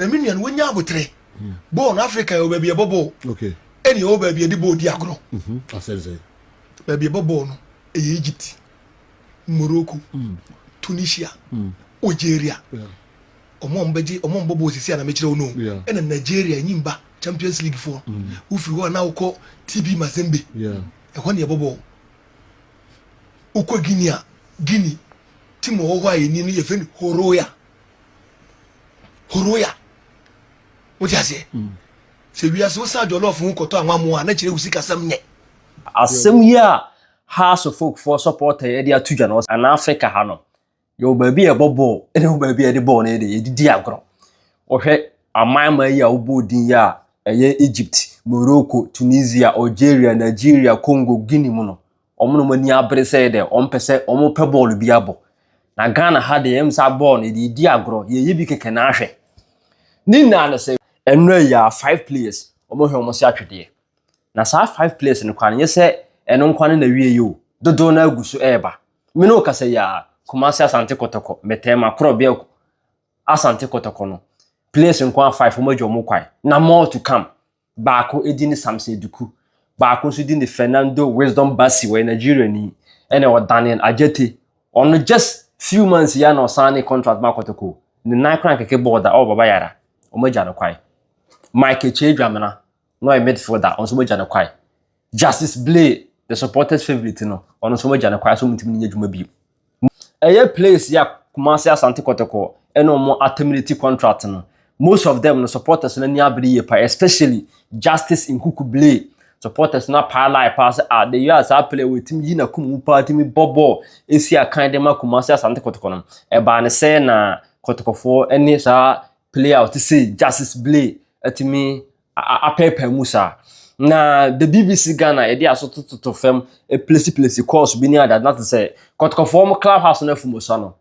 Eminian when you have 3. Born Africa, you baby a bobo. Okay. Any old baby a debo diagro. I said, Baby a bobo, Egypt, Morocco, Tunisia, Algeria. Omombeji, Omombobo is here, and I and Nigeria, Nimba, Champions League 4. If you are now called TB Mazembe, a 1 year bobo. Uko Guinea, Timo Hawaii, Nini, a friend, Horoya. What you say? So we are so sad your love for Koto and Mamma, naturally, we seek some net. As some year, House of Folk for support a year 2 January and Africa Hano. Your baby a bobo, and your baby a born a diagro. Or he a mama ya ubodi ya a year Egypt, Morocco, Tunisia, Algeria, Nigeria, Congo, Guinea Mono. Omonomania Bresede, Ompese, Omo Pebble Biabo. Na Ghana had the MSA born in the diagro, ye bike canashe. Nina say, and ya 5 players, almost Saturday. Na sa 5 players in the quan, yes, and on quan in the you, the donor gusu eba. Minoka say ya, Kumasi Asante Kotoko, Metema, Crobio, Asante Kotoko. Players in quan 5 for Mojo Mokai. Na more to come. Bako Edini Samse Duku. Bako Sudin Fernando Wisdom Bassey, where Nigeria ni, and our Daniel Adjetey. On just few months, ya no signing contract Makotoko. The night crank a board that over Bayara. Omejano kwai. Kyei Dwamena, no a midfielder on Somejano kwai. Justice Blay, the supporters' favorite, no, on Somejano kwai, so many jumabi. A year place ya Kumasi Asante Kotoko, and no more attenuity contract. No. Most of them, the supporters in the especially Justice in Kuku Blay. Supporters not paralyzed pass at the years I play with Tim Yina Kumu party me Bobo, is here kind of Kumasi Asante Kotoko. A ban say na Kotoko for any play out to see Justice Blay at me a paper Musa. Na the BBC Ghana idea so to film a place course be near that not to say Kotoko form clubhouse na Fumusano.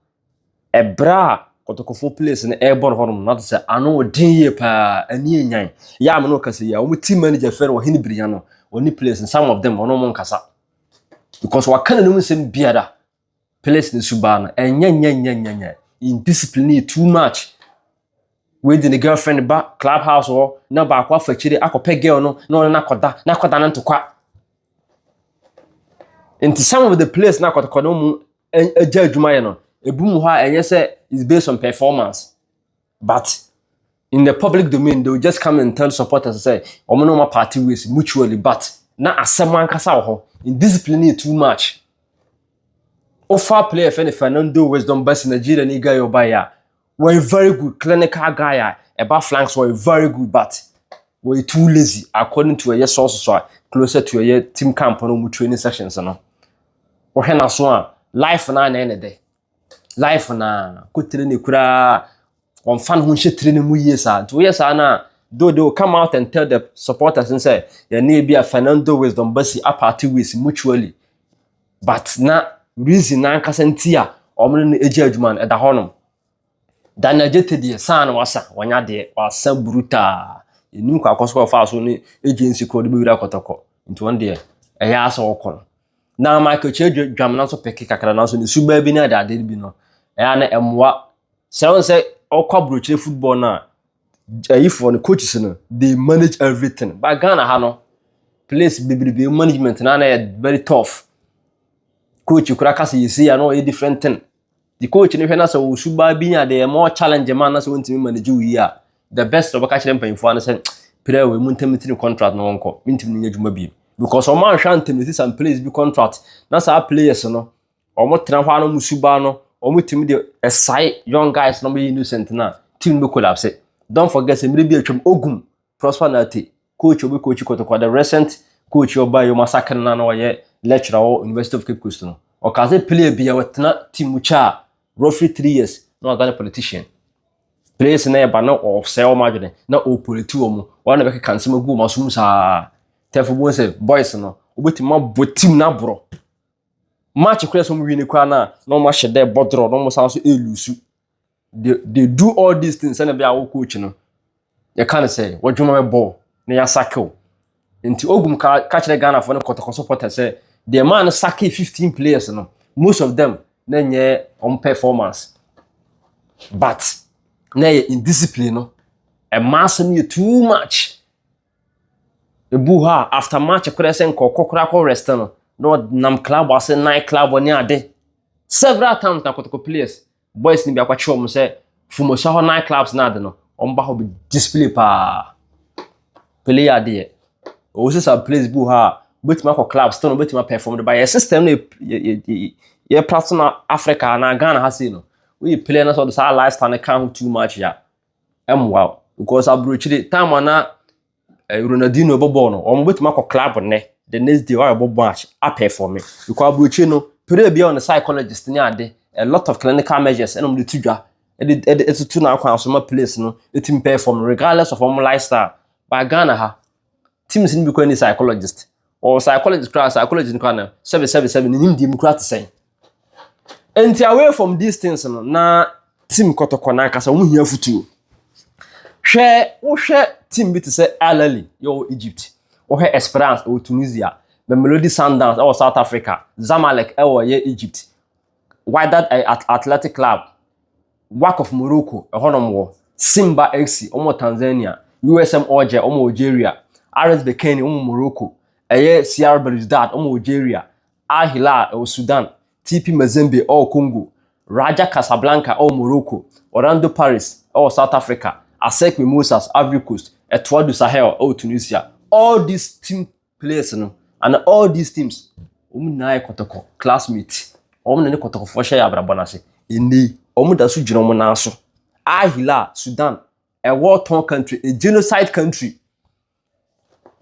A bra Kotoko for place in the airborne home not to say I know din pa any nyan. Ya no kasi ya we team manager Ferro Hinibriano only place and some of them on no kasa. Because what can no same biada place in Subana and nya indiscipline too much. With the girlfriend back clubhouse or no back what for chili akope girl no nakoda nanto kwa. Into some of the players nakoda no a judge no a boom and yes is based on performance. But in the public domain they will just come and tell supporters say omonoma party ways mutually but na asaman kasa ho indiscipline too much. Offer player Fernando Wisdom Bassey Nigeria ni guy obaya. Were very good clinical guy about flanks were very good but were too lazy according to a year source so closer to a year team camp on training sessions no or hen so life na na day life na ko training kura on fan ho she training mu years ah 2 years na though they will come out and tell the supporters and say you need be a Fernando Wisdom Bassey a party with mutually but na reason na kasentia omno na eji adwuma e da honom Daniel Adjetey de san wasa wanya de wasa bruta enim kwa koso fa so ni agency code be wira Kotoko into one day e ya so okon na Kyei Dwamena so peke kakra na so ni suba bi na da bi no e ya na emwa say okwa football na for the coaches no they manage everything but Ghana ha no place be management na very tough coach kura kasa yesi ya no a different thing. The coach in the so suba binya the more challenging man as want to manage you the best of catch them paying for and say player we muntemiti contract no onko mintim nya djuma bi because o man hwan temiti some players be contract na sa players no o mo tena hwa no musuba no o mo timi de aside young guys no be innocent na team be collapse. Don't forget say me be atwam ogum prosper na te coach obi coach Kotoko the recent coach oba yo massacre na no ye lecturer o University of Cape Coast no o ka say player bi ya wetena team cha roughly 3 years no a politician players na eba no of sell margin na o politio mu wana be ka nsema gu masum sa tefo bo say boys no obetima botim na bro match kwere so mu wini kwa na no ma shede bodro no mo san so elusu they do all these things and be our coach no you can say what you my ball na ya sackle nti ogum ka kire Ghana for no Kotoko supporters say the man sack 15 players no most of them na on performance but na indiscipline no a massive too much. Ebu after match akora se nkokokora ko rest no nam club was a night club oni ade several times na Kotoko players boys ni bi akwache om se fumo so night clubs na ade no omba ho be display pa player ade o se sa plays bu betima ko clubs to no betima perform the by system no ye platform Africa na Ghana ha say no we play na so the lifestyle can too much ya wow because abrochire time na Ronaldinho bobo no o betima ko club ne the next day or bobo match perform because abrochire no pere bia on the psychologist ni ade a lot of clinical measures and the tudwa it's to now kwan so ma place no etim perform regardless of lifestyle by Ghana ha teams ni be ko any psychologist or psychologist class psychologist kan 777 ni nim di mu kra say enti away from these things no na team Kotoko na kasa wo hia futuo hwe team bit say Al yo Egypt wo hwe Esperance o Tunisia Mamelodi Sundowns o South Africa Zamalek e ye Egypt Wydad Athletic Club WAC of Morocco honom wo Simba FC omo Tanzania USM Oje omo Algeria RS Berkane omo Morocco CR Belouizdad omo Algeria Al Hilal o Sudan TP Mazembe o Congo Raja Casablanca o Morocco Orlando Paris o South Africa ASEC Mimosas Ivory Coast Etoile du Sahel o Tunisia all these team players no and all these teams na Kotoko classmates ne Kotoko for share abrabonase eni da su jino na so Al Hilal Sudan a war-torn country a genocide country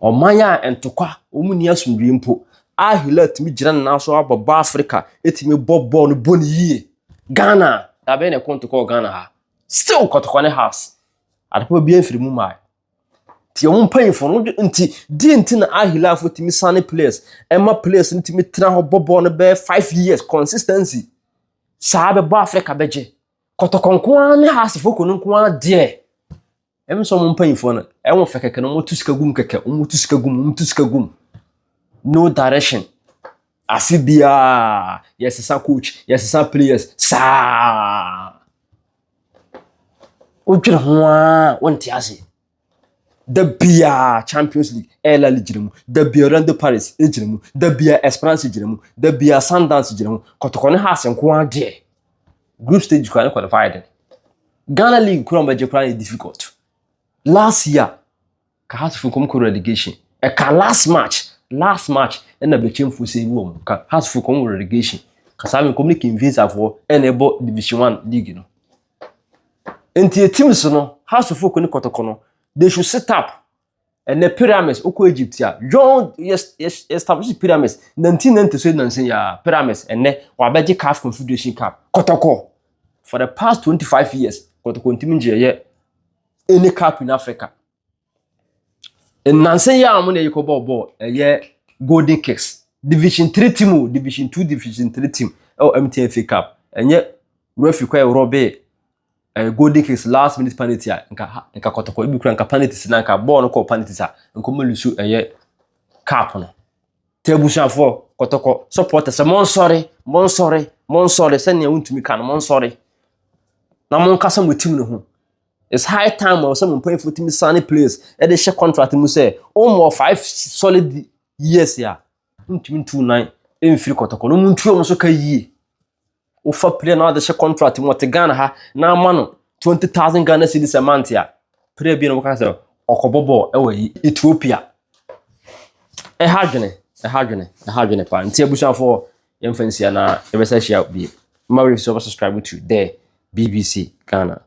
Omanya entokwa ni asumdwe mpo Al Hilal timi jira na so ababa Africa etimi bobo no boni yie Ghana da be ne Kotoko Ghana ha still Kotoko ne house adapo bia mfiri mu mai ti o mpan fo no nti na Al Hilal fo timi sane players ema players ntimi tra ho bobo no be 5 years consistency sabe ba Africa beje Kotoko nko ne house fo ko nko de so mpan fo no won fekeke no motusika gum keke motusika gum no direction afibia yes sa coach yes sa players sa ojira ho wonti ase the bia Champions League La Ligue jiremu the bia Orlando Paris jiremu the bia Esperance jiremu the bia Sundowns jiremu Kotoko ne house nko ade group stage can qualified Ghana League kura mbaje kura is difficult last year ka house for come relegation ka last match na be chemfu say wo ka house for come relegation ka sabe communicate invisa for enable division 1 league no enti teams no house for ko ni Kotoko no they should set up and the pyramids oko Egypt ya John yes establish pyramids 1990 ya pyramids and ne wa beje CAF Confederation Cup Kotoko for the past 25 years Kotoko ntimi ye any cup in Africa and nansen ya amu ne yiko ball Golden Kicks Division 3 team Division 2 Division 3 team MTFA Cup enye referee kwa Robe Golden Kicks last minute penalty nka Kotoko ibi kura nka penalty na nka ball no ko penalty sa nko molusu cup no tebusan for Kotoko supporters mon sorry send ya untumi kan mon sorry na mon kasa mo team no ho it's high time or some paying for team signing players e dey share contract mu say more 5 solid years ya untumi 29 emfiri Kotoko no muntu o so ka yie o fa player na dey share contract mu te Ghana ha na mano 20,000 Ghana cedis a month ya player bi no ka say okobobo e Ethiopia e hardwene pa nti abusan for yemfansia na e be say share bi ma we subscribe to the BBC Ghana.